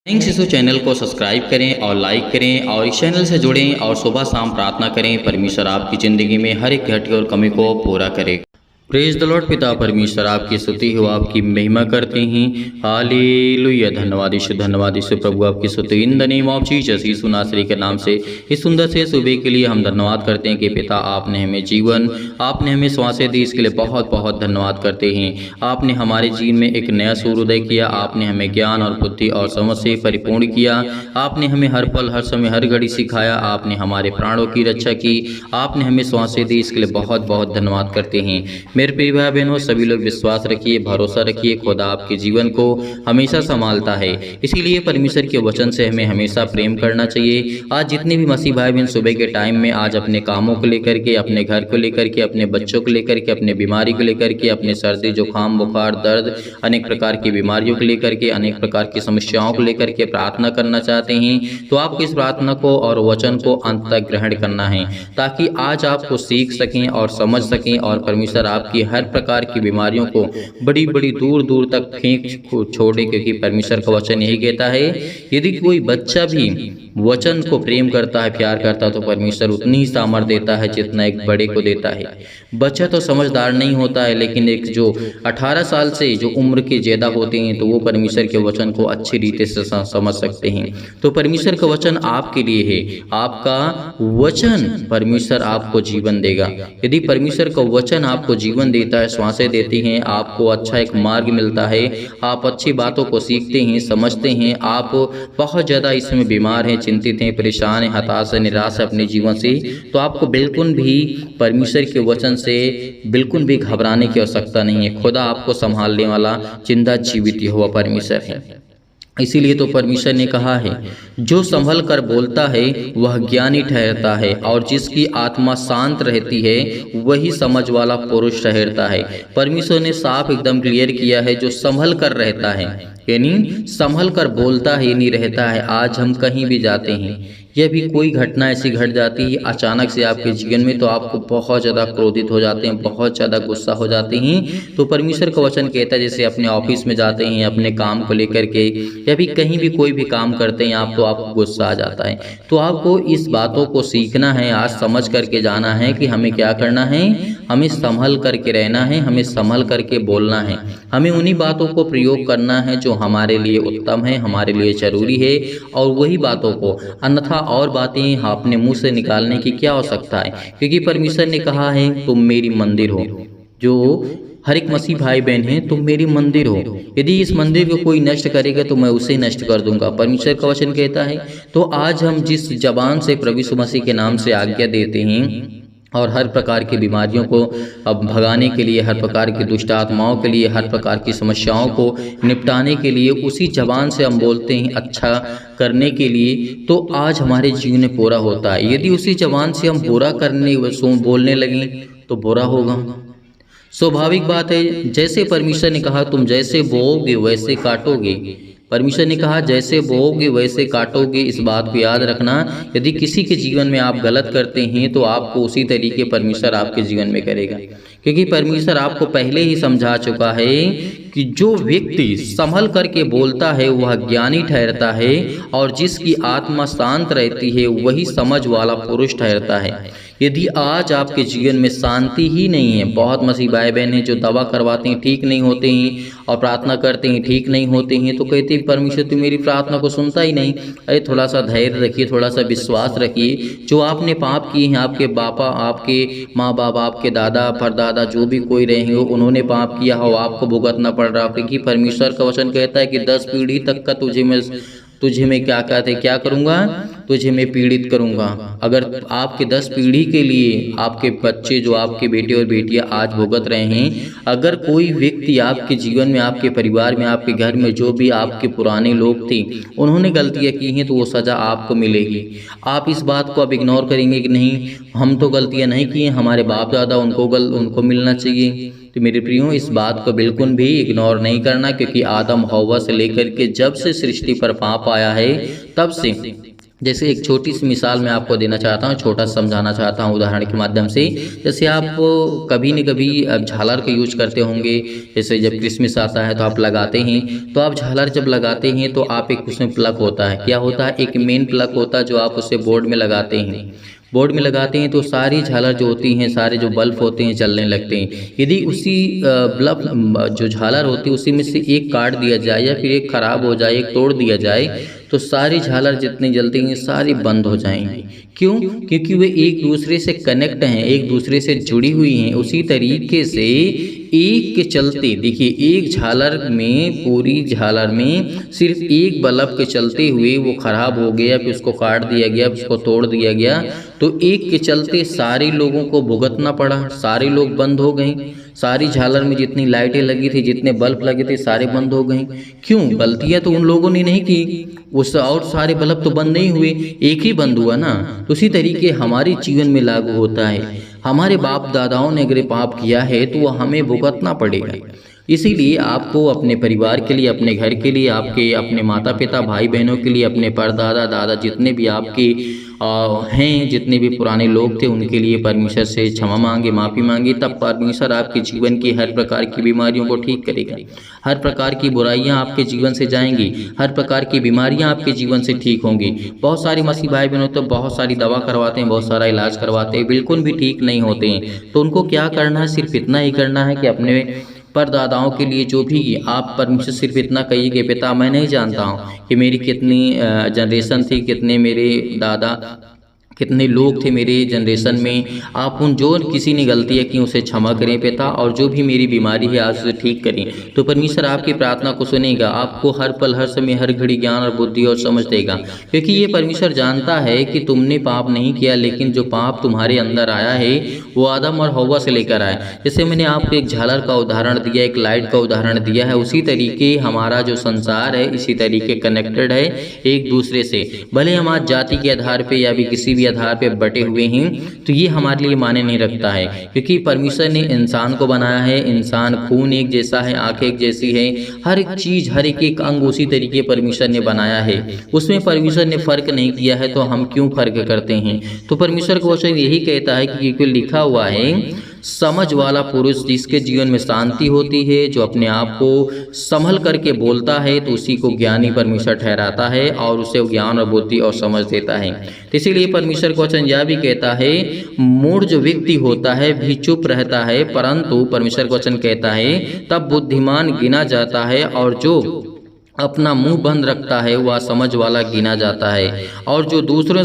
Thank शिशु channel को subscribe करें और लाइक करें और इस चैनल से जुड़ें और सुबह शाम प्रार्थना करें। परमेश्वर आपकी ज़िंदगी में हर एक घटी और कमी को पूरा करे। Praise the Lord. पिता परमेश्वर आपकी स्तुति हो, आपकी महिमा करते हैं। हालेलुया। धन्यवाद यीशु प्रभु, आपकी स्तुति in the name of Jesus. Yeshu नासरी के नाम से इस सुंदर से सुबह के लिए हम धन्यवाद करते हैं कि पिता आपने हमें जीवन, आपने हमें श्वासें दी, इसके लिए बहुत बहुत धन्यवाद करते हैं। आपने हमारे जीवन में एक नया सूर्योदय किया, आपने हमें ज्ञान और बुद्धि और समझ से परिपूर्ण किया। आपने हमें हर पल, हर समय, हर घड़ी सिखाया। आपने हमारे प्राणों की रक्षा की, आपने हमें श्वासें दी, इसके लिए बहुत बहुत धन्यवाद करते हैं। मेरे प्रिय भाई बहनों, सभी लोग विश्वास रखिए, भरोसा रखिए, खुदा आपके जीवन को हमेशा संभालता है। इसीलिए परमेश्वर के वचन से हमें हमेशा प्रेम करना चाहिए। आज जितने भी मसीह भाई बहन सुबह के टाइम में आज अपने कामों को लेकर के, अपने घर को लेकर के, अपने बच्चों को लेकर के, अपने बीमारी को लेकर के, अपने सर्दी जुकाम बुखार दर्द, अनेक प्रकार की बीमारियों को लेकर के, अनेक प्रकार की समस्याओं को लेकर के प्रार्थना करना चाहते हैं, तो आपको इस प्रार्थना को और वचन को अंत तक ग्रहण करना है, ताकि आज आपको सीख सकें और समझ सकें और परमेश्वर आपकी हर प्रकार की बीमारियों को बड़ी बड़ी दूर दूर तक फेंक छोड़े। क्योंकि परमेश्वर का वचन यही कहता है, यदि कोई बच्चा भी वचन को प्रेम करता है, प्यार करता है, तो परमेश्वर उतनी ही सामर्थ देता है जितना एक बड़े को देता है। बच्चा तो समझदार नहीं होता है, लेकिन एक जो 18 साल से जो उम्र के ज़्यादा होते हैं, तो वो परमेश्वर के वचन को अच्छी रीति से समझ सकते हैं। तो परमेश्वर का वचन आपके लिए है। आपका वचन परमेश्वर आपको जीवन देगा। यदि परमेश्वर का वचन आपको जीवन देता है, श्वासें देती हैं, आपको अच्छा एक मार्ग मिलता है, आप अच्छी बातों को सीखते हैं, समझते हैं। आप बहुत ज़्यादा इसमें बीमार हैं, चिंतित हैं, परेशान हैं, हताश हैं, निराश है अपने जीवन से, तो आपको बिल्कुल भी परमेश्वर के वचन से बिल्कुल भी घबराने की आवश्यकता नहीं है। खुदा आपको संभालने वाला जिंदा जीवित यहोवा परमेश्वर है। इसीलिए तो परमेश्वर ने कहा है, जो संभल कर बोलता है वह ज्ञानी ठहरता है, और जिसकी आत्मा शांत रहती है वही समझ वाला पुरुष ठहरता है। परमेश्वर ने साफ एकदम क्लियर किया है, जो संभल कर रहता है, यानी संभल कर बोलता है, यानी रहता है। आज हम कहीं भी जाते हैं, यह भी कोई घटना ऐसी घट जाती है अचानक से आपके जीवन में, तो आपको बहुत ज़्यादा क्रोधित हो जाते हैं, बहुत ज़्यादा गुस्सा हो जाते हैं। तो परमेश्वर का वचन कहता है, जैसे अपने ऑफिस में जाते हैं अपने काम को लेकर के, या भी कहीं भी कोई भी काम करते हैं आप, तो आपको गुस्सा आ जाता है। तो आपको इस बातों को सीखना है, आज समझ करके जाना है कि हमें क्या करना है। हमें संभल करके रहना है, हमें संभल करके बोलना है, हमें उन्हीं बातों को प्रयोग करना है जो हमारे लिए उत्तम है, हमारे लिए जरूरी है, और वही बातों को, अन्यथा और बातें अपने मुंह से निकालने की क्या आवश्यकता है। क्योंकि परमेश्वर ने कहा है, तुम मेरी मंदिर हो। जो हर एक मसीह भाई बहन है, तुम मेरी मंदिर हो। यदि इस मंदिर को कोई नष्ट करेगा तो मैं उसे नष्ट कर दूंगा, परमेश्वर का वचन कहता है। तो आज हम जिस जबान से प्रभु यीशु मसीह के नाम से आज्ञा देते हैं, और हर प्रकार की बीमारियों को अब भगाने के लिए, हर प्रकार की दुष्ट आत्माओं के लिए, हर प्रकार की समस्याओं को निपटाने के लिए उसी जबान से हम बोलते हैं, अच्छा करने के लिए, तो आज हमारे जीवन में पूरा होता है। यदि उसी जबान से हम बुरा करने बोलने लगें तो बुरा होगा। स्वाभाविक बात है, जैसे परमेश्वर ने कहा, तुम जैसे बोओगे वैसे काटोगे। परमेश्वर ने कहा, जैसे बोओगे वैसे काटोगे। इस बात को याद रखना, यदि किसी के जीवन में आप गलत करते हैं तो आपको उसी तरीके परमेश्वर आपके जीवन में करेगा। क्योंकि परमेश्वर आपको पहले ही समझा चुका है कि जो व्यक्ति संभल करके बोलता है वह ज्ञानी ठहरता है, और जिसकी आत्मा शांत रहती है वही समझ वाला पुरुष ठहरता है। यदि आज आपके जीवन में शांति ही नहीं है, बहुत मसीह भाई बहन हैं जो दवा करवाते हैं, ठीक नहीं होते हैं, और प्रार्थना करते हैं, ठीक नहीं होते हैं, तो कहते हैं परमेश्वर तो मेरी प्रार्थना को सुनता ही नहीं। अरे थोड़ा सा धैर्य रखिए, थोड़ा सा विश्वास रखिए। जो आपने पाप किए हैं, आपके बापा, आपके माँ बाप, आपके दादा परदादा, जो भी कोई रहे हो, उन्होंने पाप किया हो, आपको भुगतना पड़ रहा है। क्योंकि परमेश्वर का वचन कहता है कि 10 पीढ़ी तक का तुझे मैं क्या करूँगा, तुझे मैं पीड़ित करूँगा। अगर आपके 10 पीढ़ी के लिए आपके बच्चे, जो आपके बेटे और बेटियां आज भुगत रहे हैं, अगर कोई व्यक्ति आपके जीवन में, आपके परिवार में, आपके घर में जो भी आपके पुराने लोग थे, उन्होंने गलतियां की हैं, तो वो सज़ा आपको मिलेगी। आप इस बात को अब इग्नोर करेंगे कि नहीं, हम तो गलतियाँ नहीं की हैं, हमारे बाप दादा, उनको मिलना चाहिए। तो मेरे प्रियो, इस बात को बिल्कुल भी इग्नोर नहीं करना, क्योंकि आदम हव्वा से लेकर के जब से सृष्टि पर पाप आया है, तब से जैसे एक छोटी सी मिसाल मैं आपको देना चाहता हूँ, छोटा समझाना चाहता हूँ उदाहरण के माध्यम से। जैसे आप कभी न कभी झालर का यूज करते होंगे। जैसे जब क्रिसमस आता है तो आप लगाते हैं, तो आप झालर जब लगाते हैं तो आप एक उसमें प्लग होता है, क्या होता है, एक मेन प्लग होता है जो आप उससे बोर्ड में लगाते हैं। बोर्ड में लगाते हैं तो सारी झालर जो होती हैं, सारे जो बल्ब होते हैं जलने लगते हैं। यदि उसी बल्ब जो झालर होती है उसी में से एक काट दिया जाए या फिर एक खराब हो जाए, एक तोड़ दिया जाए, तो सारी झालर जितनी जलती हैं सारी बंद हो जाएंगी। क्यों? क्योंकि वे एक दूसरे से कनेक्ट हैं, एक दूसरे से जुड़ी हुई हैं। उसी तरीके से एक के चलते देखिए, एक झालर में, पूरी झालर में सिर्फ एक बल्ब के चलते हुए वो खराब हो गया, फिर उसको काट दिया गया, फिर उसको तोड़ दिया गया, तो एक के चलते सारे लोगों को भुगतना पड़ा, सारे लोग बंद हो गए। सारी झालर में जितनी लाइटें लगी थी, जितने बल्ब लगे थे, सारे बंद हो गए। क्यों? गलतियां तो उन लोगों ने नहीं की, उस और सारे बल्ब तो बंद नहीं हुए, एक ही बंद हुआ ना। तो उसी तरीके हमारे जीवन में लागू होता है। हमारे बाप दादाओं ने अगर पाप किया है तो वह हमें भुगतना पड़ेगा। इसीलिए आपको अपने परिवार के लिए, अपने घर के लिए, आपके अपने माता पिता, भाई बहनों के लिए, अपने परदादा दादा जितने भी आपके हैं, जितने भी पुराने लोग थे, उनके लिए परमेश्वर से क्षमा मांगे, माफ़ी मांगे। तब परमेश्वर आपके जीवन की हर प्रकार की बीमारियों को ठीक करेगा। हर प्रकार की बुराइयां आपके जीवन से जाएंगी, हर प्रकार की बीमारियां आपके जीवन से ठीक होंगी। बहुत सारे मसीह भाई बहनों तो बहुत सारी दवा करवाते हैं, बहुत सारा इलाज करवाते हैं, बिल्कुल भी ठीक नहीं होते हैं। तो उनको क्या करना है? सिर्फ इतना ही करना है कि अपने परदादाओं के लिए जो भी आप परमेश्वर सिर्फ इतना कहिए कि पिता, मैं नहीं जानता हूँ कि मेरी कितनी जनरेशन थी, कितने मेरे दादा, कितने लोग थे मेरे जनरेशन में। आप उन जो किसी ने गलतियाँ की उसे क्षमा करें पिता, और जो भी मेरी बीमारी है आज उसे ठीक करें। तो परमेश्वर आपकी प्रार्थना को सुनेगा, आपको हर पल, हर समय, हर घड़ी ज्ञान और बुद्धि और समझ देगा। क्योंकि ये परमेश्वर जानता है कि तुमने पाप नहीं किया, लेकिन जो पाप तुम्हारे अंदर आया है वो आदम और हव्वा से लेकर आया। जैसे मैंने आपको एक झालर का उदाहरण दिया, एक लाइट का उदाहरण दिया है, उसी तरीके हमारा जो संसार है इसी तरीके कनेक्टेड है एक दूसरे से। भले हम आज जाति के आधार पर या भी किसी भी आधार पे बटे हुए हैं, तो ये हमारे लिए मायने नहीं रखता है। क्योंकि परमेश्वर ने इंसान को बनाया है, इंसान खून एक जैसा है, आंखें एक जैसी है, हर एक चीज, हर एक अंग उसी तरीके परमेश्वर ने बनाया है। उसमें परमेश्वर ने फर्क नहीं किया है, तो हम क्यों फर्क करते हैं? तो परमेश्वर का वचन यही कहता है कि लिखा हुआ है, समझ वाला पुरुष जिसके जीवन में शांति होती है, जो अपने आप को संभल करके बोलता है, तो उसी को ज्ञानी परमेश्वर ठहराता है और उसे ज्ञान और बुद्धि और समझ देता है। तो इसीलिए परमेश्वर का वचन यह भी कहता है, मूढ़ जो व्यक्ति होता है भी चुप रहता है, परंतु परमेश्वर का वचन कहता है तब बुद्धिमान गिना जाता है, और जो अपना मुंह बंद रखता है वह समझ वाला गिना जाता है। और जो दूसरों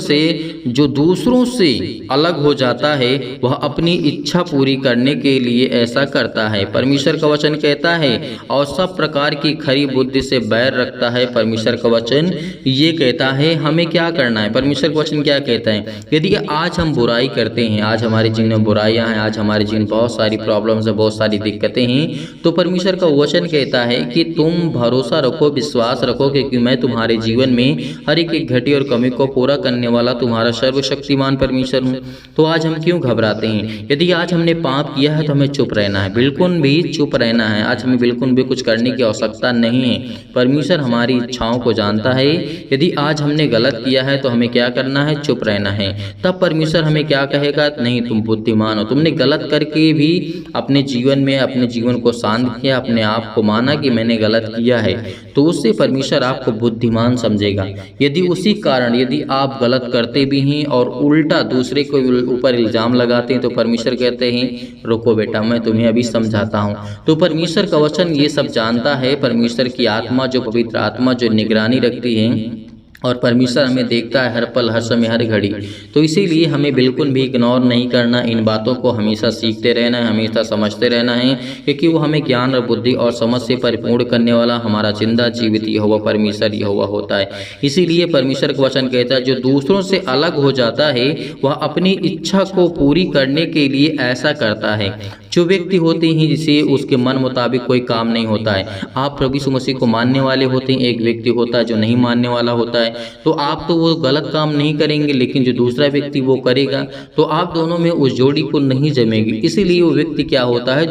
से अलग हो जाता है वह अपनी इच्छा पूरी करने के लिए ऐसा करता है। परमेश्वर का वचन कहता है, और सब प्रकार की खरी बुद्धि से बैर रखता है। परमेश्वर का वचन ये कहता है हमें क्या करना है। परमेश्वर का वचन क्या कहता है? यदि आज हम बुराई करते हैं, आज हमारे जीवन में बुराइयां हैं, आज हमारे जीवन में बहुत सारी प्रॉब्लम्स है, बहुत सारी दिक्कतें हैं, तो परमेश्वर का वचन कहता है कि तुम भरोसा रखो, विश्वास रखो, क्योंकि मैं तुम्हारे जीवन में हर एक घटी और कमी को पूरा करने वाला तुम्हारा सर्वशक्तिमान परमेश्वर हूँ। तो आज हम क्यों घबराते हैं? यदि आज हमने पाप किया है तो हमें चुप रहना है, बिल्कुल भी चुप रहना है। आज हमें बिल्कुल भी कुछ करने की आवश्यकता नहीं है। परमेश्वर हमारी इच्छाओं को जानता है। यदि आज हमने गलत किया है तो हमें क्या करना है? चुप रहना है। तब परमेश्वर हमें क्या कहेगा? नहीं, तुम बुद्धिमान हो, तुमने गलत करके भी अपने जीवन में अपने जीवन को शांत किया, अपने आप को माना कि मैंने गलत किया है, तो उससे परमेश्वर आपको बुद्धिमान समझेगा। यदि उसी कारण यदि आप गलत करते भी हैं और उल्टा दूसरे को ऊपर इल्जाम लगाते हैं, तो परमेश्वर कहते हैं रुको बेटा, मैं तुम्हें अभी समझाता हूँ। तो परमेश्वर का वचन ये सब जानता है। परमेश्वर की आत्मा, जो पवित्र आत्मा, जो निगरानी रखती है, और परमेश्वर हमें देखता है हर पल, हर समय, हर घड़ी। तो इसीलिए हमें बिल्कुल भी इग्नोर नहीं करना, इन बातों को हमेशा सीखते रहना है, हमेशा समझते रहना है, क्योंकि वो हमें ज्ञान और बुद्धि और समझ से परिपूर्ण करने वाला हमारा जिंदा जीवित यहोवा परमेश्वर यहोवा होता है। इसीलिए परमेश्वर का वचन कहता है, जो दूसरों से अलग हो जाता है वह अपनी इच्छा को पूरी करने के लिए ऐसा करता है। जो व्यक्ति होते हैं जिसे उसके मन मुताबिक कोई काम नहीं होता है। आप प्रभु यीशु मसीह को मानने वाले होते हैं, एक व्यक्ति होता है जो नहीं मानने वाला होता है। तो आप तो वो गलत काम नहीं करेंगे, लेकिन जो दूसरा व्यक्ति वो करेगा, तो आप दोनों में उस जोड़ी को नहीं जमेगी। इसीलिए वो व्यक्ति क्या होता है,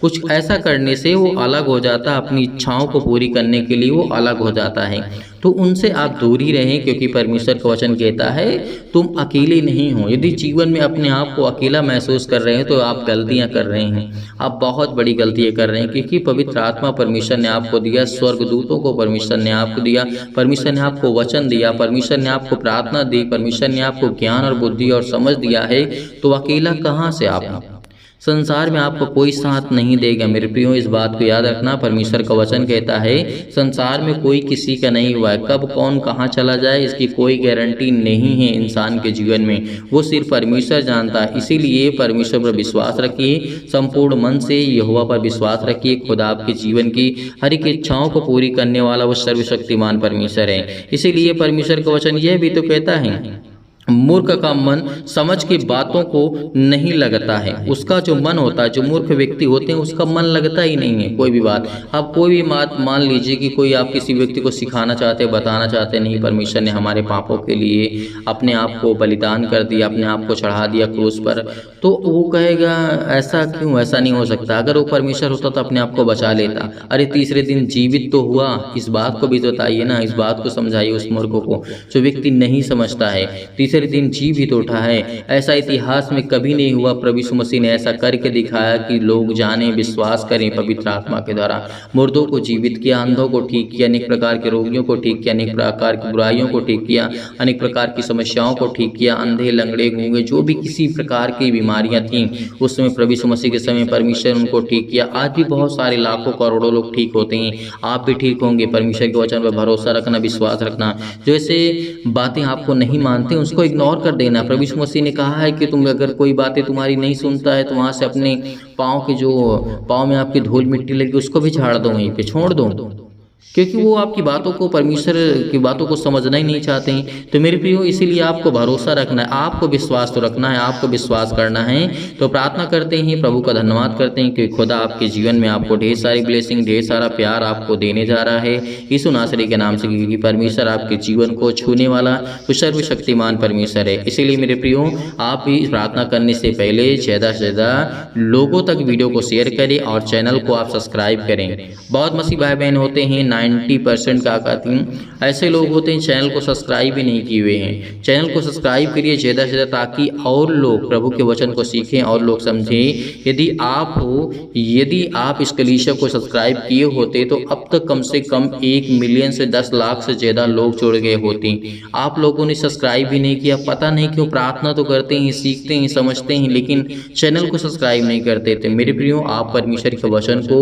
कुछ ऐसा करने से वो अलग हो जाता है, अपनी इच्छाओं को पूरी करने के लिए वो अलग हो जाता है। तो उनसे आप दूर ही रहें, क्योंकि परमेश्वर का वचन कहता है तुम अकेले नहीं हो। यदि जीवन में अपने आप को अकेला महसूस कर रहे हैं तो आप गलतियां कर रहे हैं, आप बहुत बड़ी गलतियां कर रहे हैं, क्योंकि पवित्र आत्मा परमेश्वर ने आपको दिया, स्वर्गदूतों को परमेश्वर ने आपको दिया, परमेश्वर ने आपको वचन दिया, परमेश्वर ने आपको प्रार्थना दी, परमेश्वर ने आपको ज्ञान और बुद्धि और समझ दिया है, तो अकेला कहाँ से आप? संसार में आपको कोई साथ नहीं देगा। मेरे प्रियो, इस बात को याद रखना, परमेश्वर का वचन कहता है संसार में कोई किसी का नहीं हुआ है। कब कौन कहाँ चला जाए इसकी कोई गारंटी नहीं है इंसान के जीवन में, वो सिर्फ परमेश्वर जानता है। इसीलिए परमेश्वर पर विश्वास रखिए, संपूर्ण मन से यहोवा पर विश्वास रखिए। खुदा आपके जीवन की हर एक इच्छाओं को पूरी करने वाला वो सर्वशक्तिमान परमेश्वर है। इसीलिए परमेश्वर का वचन यह भी तो कहता है मूर्ख का मन समझ की बातों को नहीं लगता है। उसका जो मन होता है, जो मूर्ख व्यक्ति होते हैं उसका मन लगता ही नहीं है कोई भी बात। आप कोई भी बात मान लीजिए कि कोई आप किसी व्यक्ति को सिखाना चाहते, बताना चाहते, नहीं परमेश्वर ने हमारे पापों के लिए अपने आप को बलिदान कर दिया, अपने आप को चढ़ा दिया क्रूस पर, तो वो कहेगा ऐसा क्यों, ऐसा नहीं हो सकता। अगर वो परमेश्वर होता तो अपने आप को बचा लेता। अरे तीसरे दिन जीवित तो हुआ, इस बात को भी बताइए ना, इस बात को समझाइए उस मूर्ख को जो व्यक्ति नहीं समझता है। तीसरे दिन जीवित उठा है, ऐसा इतिहास में कभी नहीं हुआ। प्रभु यीशु मसीह ने ऐसा करके दिखाया कि लोग जाने, विश्वास करें। पवित्र आत्मा के द्वारा मुर्दों को जीवित किया, अंधों को ठीक किया, अनेक प्रकार के रोगियों को ठीक किया, अनेक प्रकार की बुराइयों को ठीक किया, अनेक प्रकार की समस्याओं को ठीक किया। अंधे, लंगड़े, गूंगे, जो भी किसी प्रकार की बीमारियां थीं उस समय प्रभु यीशु मसीह के समय परमेश्वर उनको ठीक किया। आज भी बहुत सारे लाखों करोड़ों लोग ठीक होते हैं, आप भी ठीक होंगे। परमेश्वर के वचन पर भरोसा रखना, विश्वास रखना। जो ऐसे बातें आपको नहीं मानते उसको इग्नोर कर देना। प्रभु यीशु मसीह ने कहा है कि तुम अगर कोई बातें तुम्हारी नहीं सुनता है तो वहाँ से अपने पाँव के जो पाँव में आपकी धूल मिट्टी लगी उसको भी झाड़ दो, वहीं पे छोड़ दो, क्योंकि वो आपकी बातों को, परमेश्वर की बातों को समझना ही नहीं चाहते हैं। तो मेरे प्रियो, इसीलिए आपको भरोसा रखना है, आपको विश्वास तो रखना है, आपको विश्वास करना है। तो प्रार्थना करते हैं, प्रभु का धन्यवाद करते हैं कि खुदा आपके जीवन में आपको ढेर सारी ब्लेसिंग, ढेर सारा प्यार आपको देने जा रहा है यीशु नासरी के नाम से, क्योंकि परमेश्वर आपके जीवन को छूने वाला वो सर्वशक्तिमान परमेश्वर है। इसीलिए मेरे प्रियो, आप भी प्रार्थना करने से पहले ज़्यादा से ज़्यादा लोगों तक वीडियो को शेयर करें और चैनल को आप सब्सक्राइब करें। बहुत मसीह भाई बहन होते हैं, 90% का कहती ऐसे लोग होते हैं चैनल को सब्सक्राइब भी नहीं किए हुए हैं। चैनल को सब्सक्राइब करिए ज़्यादा से ज़्यादा, ताकि और लोग प्रभु के वचन को सीखें और लोग समझें। यदि आप इस कलीसिया को सब्सक्राइब किए होते तो अब तक कम से कम 1 मिलियन से 10 लाख से ज़्यादा लोग जुड़ गए होते। आप लोगों ने सब्सक्राइब भी नहीं किया, पता नहीं क्यों। प्रार्थना तो करते हैं, सीखते हैं, समझते हैं, लेकिन चैनल को सब्सक्राइब नहीं करते थे। मेरे प्रियो, आप परमेश्वर के वचन को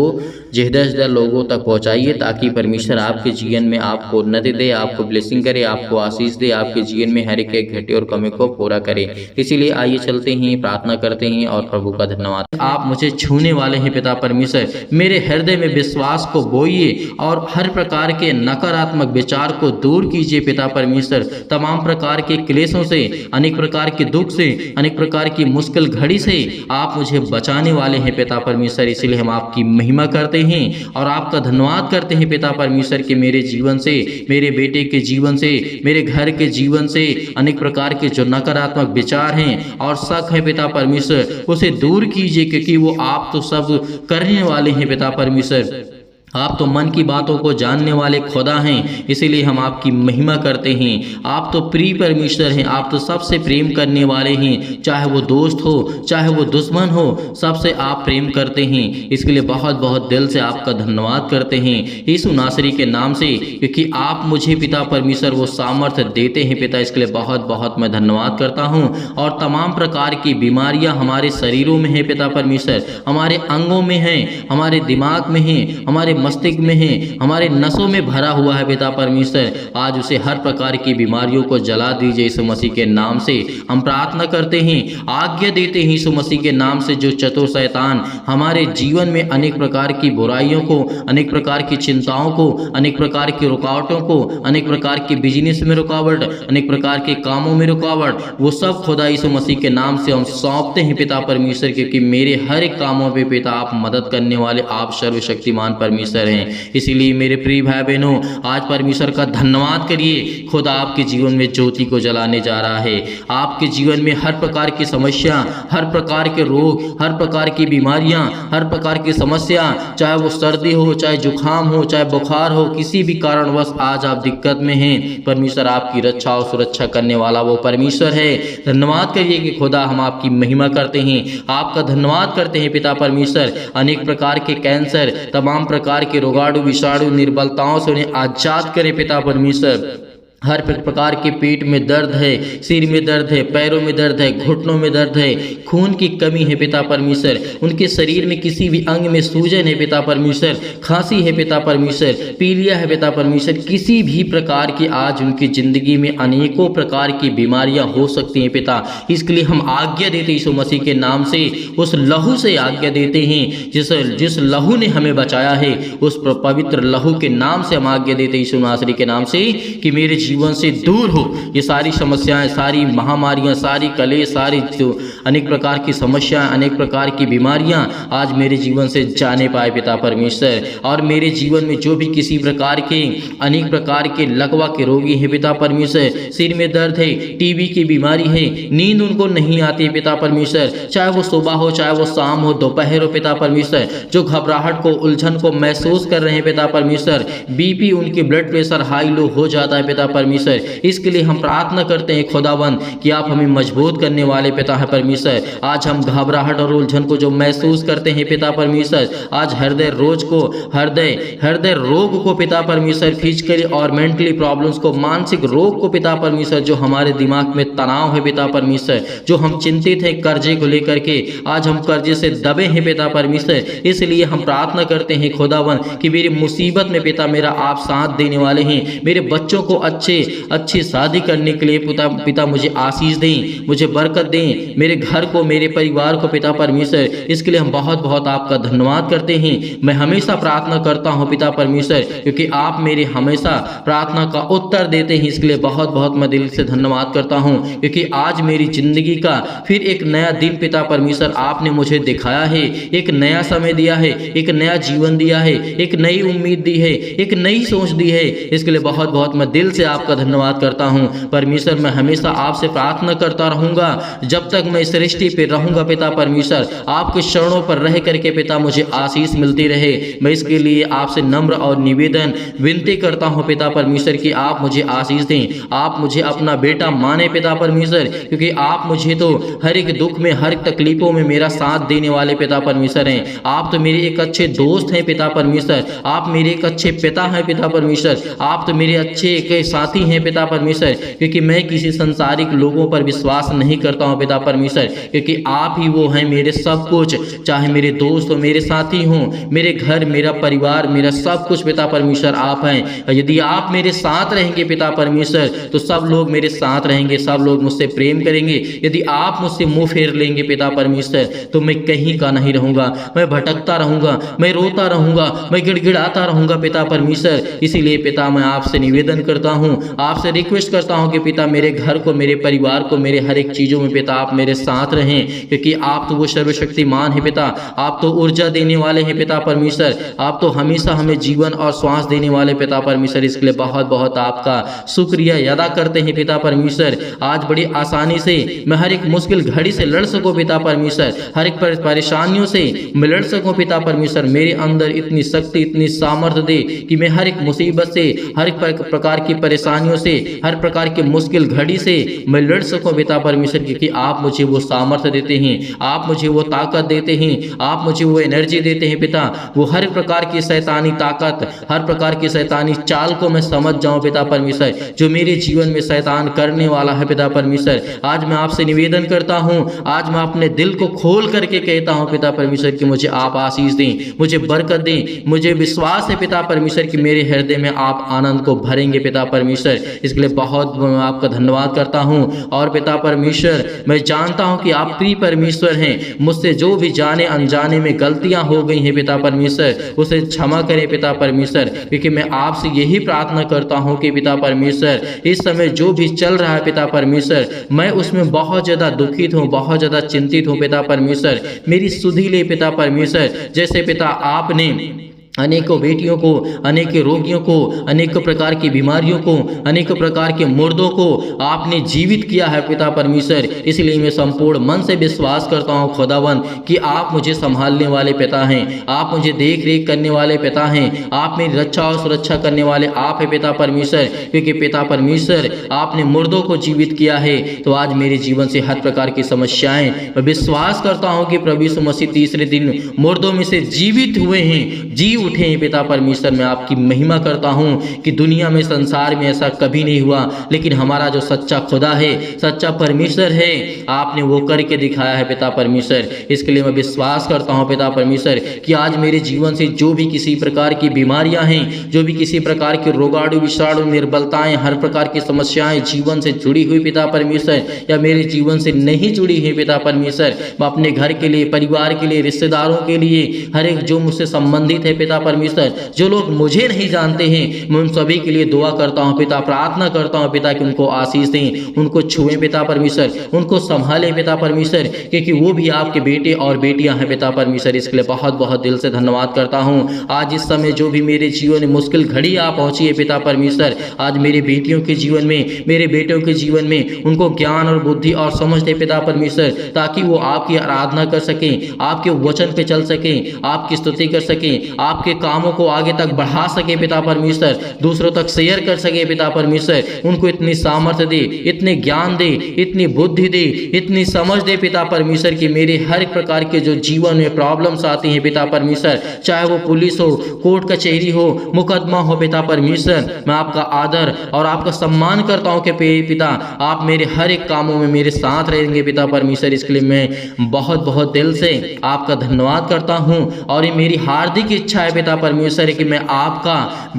ज़्यादा से ज़्यादा लोगों तक पहुँचाइए, ताकि परमेश्वर आपके जीवन में आपको उन्नति दे, आपको ब्लेसिंग करे, आपको आशीष दे, आपके जीवन में हर एक घटे और कमी को पूरा करे। इसीलिए आइए चलते हैं, प्रार्थना करते हैं और प्रभु का धन्यवाद। आप मुझे छूने वाले हैं पिता परमेश्वर, मेरे हृदय में विश्वास को बोइए और हर प्रकार के नकारात्मक विचार को दूर कीजिए पिता परमेश्वर। तमाम प्रकार के क्लेशों से, अनेक प्रकार के दुख से, अनेक प्रकार की मुश्किल घड़ी से आप मुझे बचाने वाले हैं पिता परमेश्वर। इसलिए हम आपकी महिमा करते हैं और आपका धन्यवाद करते हैं पिता परमेश्वर के मेरे जीवन से, मेरे बेटे के जीवन से, मेरे घर के जीवन से अनेक प्रकार के जो नकारात्मक विचार हैं और शक है पिता परमेश्वर, उसे दूर कीजिए, क्योंकि वो आप तो सब करने वाले हैं पिता परमेश्वर। आप तो मन की बातों को जानने वाले खुदा हैं, इसीलिए हम आपकी महिमा करते हैं। आप तो प्रिय परमेश्वर हैं, आप तो सबसे प्रेम करने वाले हैं, चाहे वो दोस्त हो, चाहे वो दुश्मन हो, सबसे आप प्रेम करते हैं। इसके लिए बहुत बहुत दिल से आपका धन्यवाद करते हैं यीशु नासरी के नाम से, क्योंकि आप मुझे पिता परमेश्वर वो सामर्थ्य देते हैं पिता। इसके लिए बहुत बहुत मैं धन्यवाद करता हूँ। और तमाम प्रकार की बीमारियाँ हमारे शरीरों में है पिता परमेश्वर, हमारे अंगों में हैं, हमारे दिमाग में हैं, हमारे मस्तिष्क में है, हमारे नसों में भरा हुआ है पिता परमेश्वर। आज उसे हर प्रकार की बीमारियों को जला दीजिए यीशु मसीह के नाम से। हम प्रार्थना करते हैं, आज्ञा देते हैं यीशु मसीह के नाम से, जो चतुर शैतान हमारे जीवन में अनेक प्रकार की बुराइयों को, अनेक प्रकार की चिंताओं को, अनेक प्रकार की रुकावटों को, अनेक प्रकार के बिजनेस में रुकावट, अनेक प्रकार के कामों में रुकावट, वो सब खुदा यीशु मसीह के नाम से हम सौंपते हैं पिता परमेश्वर, क्योंकि मेरे हर एक कामों पे पिता आप मदद करने वाले, आप सर्वशक्तिमान परमेश्वर परमेश्वर हैं। इसीलिए मेरे प्रिय भाई बहनों, आज परमेश्वर का धन्यवाद करिए। खुदा आपके जीवन में ज्योति को जलाने जा रहा है। आपके जीवन में हर प्रकार की समस्या, हर प्रकार के रोग, हर प्रकार की बीमारियां, हर प्रकार की समस्या, चाहे वो सर्दी हो, चाहे जुकाम हो, चाहे बुखार हो, किसी भी कारणवश आज आप दिक्कत में हैं, परमेश्वर आपकी रक्षा और सुरक्षा करने वाला वो परमेश्वर है। धन्यवाद करिए कि खुदा हम आपकी महिमा करते हैं, आपका धन्यवाद करते हैं पिता परमेश्वर। अनेक प्रकार के कैंसर, तमाम प्रकार के रोगाणु विषाणु निर्बलताओं से उन्हें आजाद करें पिता परमेश्वर। हर प्रकार के पेट में दर्द है, सिर में दर्द है, पैरों में दर्द है, घुटनों में दर्द है, खून की कमी है पिता परमेश्वर, उनके शरीर में किसी भी अंग में सूजन है पिता परमेश्वर, खांसी है पिता परमेश्वर, पीलिया है पिता परमेश्वर, किसी भी प्रकार की आज उनकी जिंदगी में अनेकों प्रकार की बीमारियां हो सकती हैं पिता। इसके लिए हम आज्ञा देते यीशु मसीह के नाम से, उस लहू से आज्ञा देते हैं जिस लहू ने हमें बचाया है, उस पवित्र लहू के नाम से हम आज्ञा देते यीशु नासरी के नाम से कि मेरे जीवन से दूर हो ये सारी समस्याएं, सारी महामारियां, सारी कलेश, सारी अनेक प्रकार की समस्याएं, अनेक प्रकार की बीमारियां आज मेरे जीवन से जाने पाए पिता परमेश्वर। और मेरे जीवन में जो भी किसी प्रकार के अनेक प्रकार के लकवा के रोगी हैं पिता परमेश्वर, सिर में दर्द है, टीबी की बीमारी है, नींद उनको नहीं आती है पिता परमेश्वर, चाहे वो सुबह हो, चाहे वो शाम हो, दोपहर हो पिता परमेश्वर, जो घबराहट को, उलझन को महसूस कर रहे हैं पिता परमेश्वर, बीपी, उनकी ब्लड प्रेशर हाई लो हो जाता है पिता परमेश्वर, इसके लिए हम प्रार्थना करते हैं खुदावंद कि आप हमें मजबूत करने वाले पिता है परमेश्वर। आज हम घबराहट और उलझन को जो महसूस करते हैं पिता परमेश्वर, आज हृदय रोग को पिता परमेश्वर, फिजिकली और मेंटली प्रॉब्लम्स को, मानसिक रोग को पिता परमेश्वर, जो हमारे दिमाग में तनाव है पिता परमेश्वर, जो हम चिंतित हैं कर्जे को लेकर के, आज हम कर्जे से दबे हैं पिता परमेश्वर, इसलिए हम प्रार्थना करते हैं खुदावंद कि मेरी मुसीबत में पिता मेरा आप साथ देने वाले हैं। मेरे बच्चों को अच्छी शादी करने के लिए पिता मुझे आशीष दें, मुझे बरकत दें, मेरे घर को, मेरे परिवार को पिता परमेश्वर, इसके लिए हम बहुत बहुत आपका धन्यवाद करते हैं। मैं हमेशा प्रार्थना करता हूं पिता परमेश्वर, क्योंकि आप मेरे हमेशा प्रार्थना का उत्तर देते हैं, इसके लिए बहुत बहुत मैं दिल से धन्यवाद करता हूं, क्योंकि आज मेरी जिंदगी का फिर एक नया दिन पिता परमेश्वर आपने मुझे दिखाया है, एक नया समय दिया है, एक नया जीवन दिया है, एक नई उम्मीद दी है, एक नई सोच दी है। इसके लिए बहुत बहुत मैं दिल से आपका धन्यवाद करता हूं परमेश्वर। मैं हमेशा आपसे प्रार्थना करता रहूंगा जब तक मैं इस सृष्टि पे रहूंगा पिता परमेश्वर, आपके चरणों पर रह करके पिता मुझे आशीष मिलती रहे। मैं इसके लिए आपसे नम्र और निवेदन विनती करता हूं पिता परमेश्वर कि आप मुझे आशीष दें, आप मुझे अपना बेटा माने पिता परमेश्वर, क्योंकि आप मुझे तो हर एक दुख में, हर तकलीफों में मेरा साथ देने वाले पिता परमेश्वर हैं। आप तो मेरे एक अच्छे दोस्त हैं पिता परमेश्वर, आप मेरे एक अच्छे पिता हैं पिता परमेश्वर, आप तो मेरे अच्छे एक साथी हैं पिता परमेश्वर, क्योंकि मैं किसी संसारिक लोगों पर विश्वास नहीं करता हूं पिता परमेश्वर, क्योंकि आप ही वो हैं मेरे सब कुछ, चाहे मेरे दोस्त हो, मेरे साथी हों, मेरे घर, मेरा परिवार, मेरा सब कुछ पिता परमेश्वर आप हैं। यदि आप मेरे साथ रहेंगे पिता परमेश्वर तो सब लोग मेरे साथ रहेंगे, सब लोग मुझसे प्रेम करेंगे। यदि आप मुझसे मुंह फेर लेंगे पिता परमेश्वर तो मैं कहीं का नहीं रहूंगा, मैं भटकता रहूंगा, मैं रोता रहूंगा, मैं गिड़गिड़ाता रहूंगा पिता परमेश्वर। इसीलिए पिता मैं आपसे निवेदन करता हूं, आपसे रिक्वेस्ट करता हूं कि पिता मेरे घर को, मेरे परिवार को, मेरे हर एक चीजों में पिता आप मेरे साथ रहें, क्योंकि आप तो वो सर्वशक्तिमान है पिता, आप तो ऊर्जा देने वाले हैं पिता परमेश्वर, आप तो हमेशा हमें जीवन और श्वास देने वाले पिता परमेश्वर। इसके लिए बहुत बहुत आपका शुक्रिया अदा करते हैं पिता परमेश्वर। आज बड़ी आसानी से मैं हर एक मुश्किल घड़ी से लड़ सकूं पिता परमेश्वर, हर एक परेशानियों से मैं लड़ सकूं पिता परमेश्वर। मेरे अंदर इतनी शक्ति, इतनी सामर्थ्य दे कि मैं हर एक मुसीबत से, हर एक प्रकार की परेशानियों से, हर प्रकार की मुश्किल घड़ी से मैं लड़ सकूं पिता परमेश्वर, क्योंकि आप मुझे वो सामर्थ्य देते हैं, आप मुझे वो ताकत देते हैं, आप मुझे वो एनर्जी देते हैं पिता। वो हर प्रकार की शैतानी ताकत, हर प्रकार की शैतानी चाल को मैं समझ जाऊं पिता परमेश्वर, जो मेरे जीवन में शैतान करने वाला है पिता परमेश्वर। आज मैं आपसे निवेदन करता हूं, आज मैं अपने दिल को खोल करके कहता हूं पिता परमेश्वर कि मुझे आप आशीष दें, मुझे बरकत दें। मुझे विश्वास है पिता परमेश्वर कि मेरे हृदय में आप आनंद को भरेंगे पिता परमेश्वर। इसके लिए बहुत आपका धन्यवाद करता हूं। और पिता परमेश्वर मैं जानता हूं कि आप प्रिय परमेश्वर हैं, मुझसे जो भी जाने अनजाने में गलतियां हो गई हैं पिता परमेश्वर उसे क्षमा करें पिता परमेश्वर, क्योंकि मैं आपसे यही प्रार्थना करता हूं कि पिता परमेश्वर इस समय जो भी चल रहा है पिता परमेश्वर मैं उसमें बहुत ज़्यादा दुखित हूं, बहुत ज़्यादा चिंतित हूं पिता परमेश्वर। मेरी सुधि ले पिता परमेश्वर, जैसे पिता आपने अनेकों बेटियों को, अनेक रोगियों को, अनेक प्रकार की बीमारियों को, अनेक प्रकार के मुर्दों को आपने जीवित किया है पिता परमेश्वर। इसलिए मैं संपूर्ण मन से विश्वास करता हूँ खुदावन कि आप मुझे संभालने वाले पिता हैं, आप मुझे देख रेख करने वाले पिता हैं, आप मेरी रक्षा और सुरक्षा करने वाले आप हैं पिता परमेश्वर। क्योंकि पिता परमेश्वर आपने मुर्दों को जीवित किया है, तो आज मेरे जीवन से हर प्रकार की समस्याएं, मैं विश्वास करता हूँ कि प्रभु यीशु मसीह तीसरे दिन मुर्दों में से जीवित हुए हैं, जी उठे हैं पिता परमेश्वर। मैं आपकी महिमा करता हूँ कि दुनिया में, संसार में ऐसा कभी नहीं हुआ, लेकिन हमारा जो सच्चा खुदा है, सच्चा परमेश्वर है, आपने वो करके दिखाया है पिता परमेश्वर। इसके लिए मैं विश्वास करता हूँ पिता परमेश्वर कि आज मेरे जीवन से जो भी किसी प्रकार की बीमारियां हैं, जो भी किसी प्रकार के रोगाणु विषाणु निर्बलताएं, हर प्रकार की समस्याएं जीवन से जुड़ी हुई पिता परमेश्वर या मेरे जीवन से नहीं जुड़ी है पिता परमेश्वर, मैं अपने घर के लिए, परिवार के लिए, रिश्तेदारों के लिए, हर एक जो मुझसे संबंधित है पिता परमेश्वर, जो लोग मुझे नहीं जानते हैं, मैं उन सभी के लिए दुआ करता हूँ पिता, प्रार्थना करता हूँ पिता कि उनको आशीष दें, उनको छुएं पिता परमेश्वर, उनको संभालें पिता परमेश्वर, क्योंकि वो भी आपके बेटे और बेटियां हैं पिता परमेश्वर। इसके लिए बहुत बहुत दिल से धन्यवाद करता हूँ। आज इस समय जो भी मेरे जीवन में मुश्किल घड़ी आ पहुंची है पिता परमेश्वर, आज मेरे बेटियों के जीवन में, मेरे बेटों के जीवन में उनको ज्ञान और बुद्धि और समझ दे पिता परमेश्वर, ताकि वो आपकी आराधना कर सकें, आपके वचन पे चल सकें, आपकी स्तुति कर सकें, आपके कामों को आगे तक बढ़ा सके पिता परमेश्वर, दूसरों तक शेयर कर सके पिता परमेश्वर। उनको इतनी सामर्थ्य दे, इतने ज्ञान दे, इतनी बुद्धि दे, इतनी समझ दे पिता परमेश्वर कि मेरे हर प्रकार के जो जीवन में प्रॉब्लम्स आती हैं पिता परमेश्वर, चाहे वो पुलिस हो, कोर्ट कचहरी हो, मुकदमा हो पिता परमेश्वर, मैं आपका आदर और आपका सम्मान करता हूँ कि पिता आप मेरे हर एक कामों में मेरे साथ रहेंगे पिता परमेश्वर। इसके लिए मैं बहुत बहुत दिल से आपका धन्यवाद करता हूँ और ये मेरी हार्दिक इच्छा है पिता परमेश्वर कि मैं आपका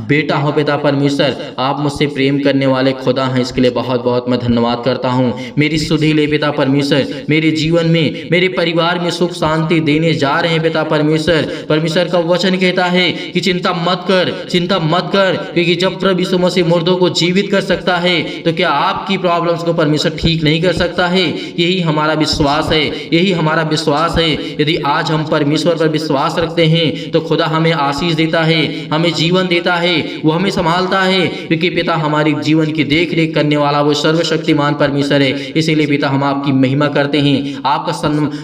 बेटा हूँ पिता परमेश्वर, आप मुझसे प्रेम करने वाले खुदा हैं। इसके लिए बहुत बहुत मैं धन्यवाद करता हूँ। मेरी सुधि ले पिता परमेश्वर, मेरे जीवन में, मेरे परिवार में सुख शांति देने जा रहे हैं पिता परमेश्वर। परमेश्वर का वचन कहता है कि चिंता मत कर, चिंता मत कर, क्योंकि जब प्रभु यीशु मसीह मुर्दों को जीवित कर सकता है, तो क्या आपकी प्रॉब्लम्स को परमेश्वर ठीक नहीं कर सकता है? यही हमारा विश्वास है, यही हमारा विश्वास है। यदि आज हम परमेश्वर पर विश्वास रखते हैं तो खुदा हमें आशीष देता है, हमें जीवन देता है, वो हमें संभालता है, क्योंकि पिता हमारी जीवन की देख रेख करने वाला वो सर्वशक्तिमान परमेश्वर है। इसीलिए पिता हम आपकी महिमा करते हैं, आपका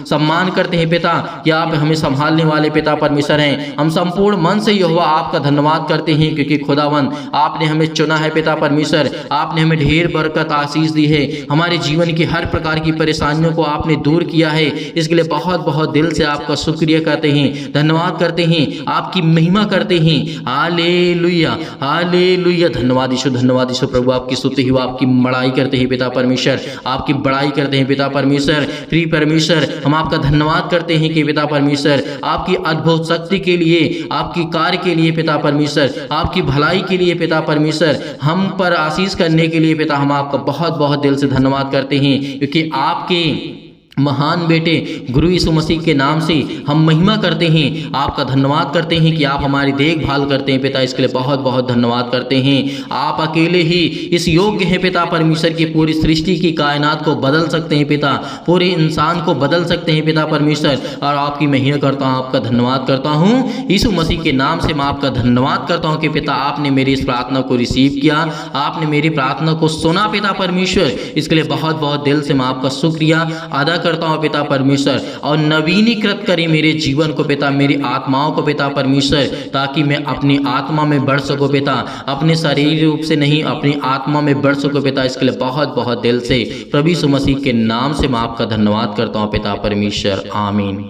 सम्मान करते हैं पिता कि आप हमें संभालने वाले पिता परमेश्वर हैं। हम संपूर्ण मन से यहोवा आपका धन्यवाद करते हैं, क्योंकि खुदावन आपने हमें चुना है पिता परमेश्वर, आपने हमें ढेर बरकत आशीष दी है, हमारे जीवन की हर प्रकार की परेशानियों को आपने दूर किया है। इसके लिए बहुत बहुत दिल से आपका शुक्रिया करते हैं, धन्यवाद करते हैं, आपकी महिमा करते हैं। Hallelujah, hallelujah. धन्यवाद यीशु, धन्यवाद यीशु प्रभु, आपकी स्तुति हो, आपकी बड़ाई करते हैं पिता परमेश्वर, आपकी बड़ाई करते हैं पिता परमेश्वर। प्रिय परमेश्वर, हम आपका धन्यवाद करते हैं कि पिता परमेश्वर आपकी अद्भुत शक्ति के लिए, आपकी कार्य के लिए पिता परमेश्वर, आपकी भलाई के लिए पिता परमेश्वर, हम पर आशीष करने के लिए पिता हम आपका बहुत बहुत दिल से धन्यवाद करते हैं, क्योंकि आपके महान बेटे गुरु यीशु मसीह के नाम से हम महिमा करते हैं, आपका धन्यवाद करते हैं कि आप हमारी देखभाल करते हैं पिता। इसके लिए बहुत बहुत धन्यवाद करते हैं। आप अकेले ही इस योग्य हैं पिता परमेश्वर की पूरी सृष्टि की कायनात को बदल सकते हैं पिता, पूरे इंसान को बदल सकते हैं पिता परमेश्वर, और आपकी महिमा करता हूँ, आपका धन्यवाद करता हूँ। यीशु मसीह के नाम से मैं आपका धन्यवाद करता हूँ कि पिता आपने मेरी इस प्रार्थना को रिसीव किया, आपने मेरी प्रार्थना को सुना पिता परमेश्वर। इसके लिए बहुत बहुत दिल से मैं आपका शुक्रिया अदा करता हूं पिता परमेश्वर, और नवीनीकृत करें मेरे जीवन को पिता, मेरी आत्माओं को पिता परमेश्वर, ताकि मैं अपनी आत्मा में बढ़ सकूं पिता, अपने शरीर रूप से नहीं, अपनी आत्मा में बढ़ सकूं पिता। इसके लिए बहुत बहुत दिल से प्रभु यीशु मसीह के नाम से मैं आपका धन्यवाद करता हूं पिता परमेश्वर, आमीन।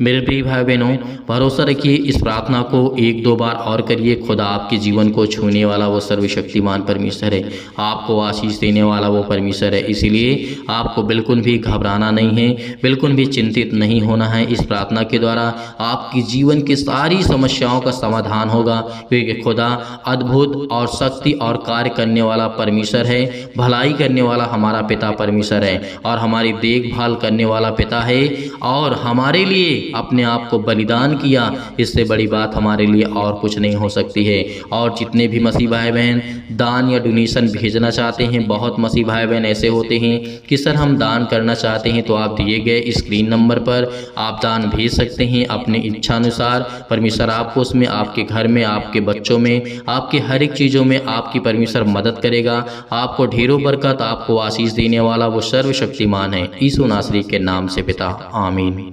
मेरे प्रिय भाई बहनों, भरोसा रखिए, इस प्रार्थना को एक दो बार और करिए। खुदा आपके जीवन को छूने वाला वो सर्वशक्तिमान परमेश्वर है, आपको आशीष देने वाला वो परमेश्वर है। इसीलिए आपको बिल्कुल भी घबराना नहीं है, बिल्कुल भी चिंतित नहीं होना है। इस प्रार्थना के द्वारा आपकी जीवन की सारी समस्याओं का समाधान होगा, क्योंकि खुदा अद्भुत और शक्ति और कार्य करने वाला परमेश्वर है, भलाई करने वाला हमारा पिता परमेश्वर है, और हमारी देखभाल करने वाला पिता है, और हमारे लिए अपने आप को बलिदान किया, इससे बड़ी बात हमारे लिए और कुछ नहीं हो सकती है। और जितने भी मसीह भाई बहन दान या डोनेशन भेजना चाहते हैं, बहुत मसीह भाई बहन ऐसे होते हैं कि सर हम दान करना चाहते हैं, तो आप दिए गए स्क्रीन नंबर पर आप दान भेज सकते हैं अपने इच्छानुसार। परमेश्वर आपको उसमें, आपके घर में, आपके बच्चों में, आपके हर एक चीज़ों में आपकी परमेश्वर मदद करेगा। आपको ढेरों बरकत, आपको आशीष देने वाला वो सर्वशक्तिमान है। यीशु नासरी के नाम से पिता, आमीन।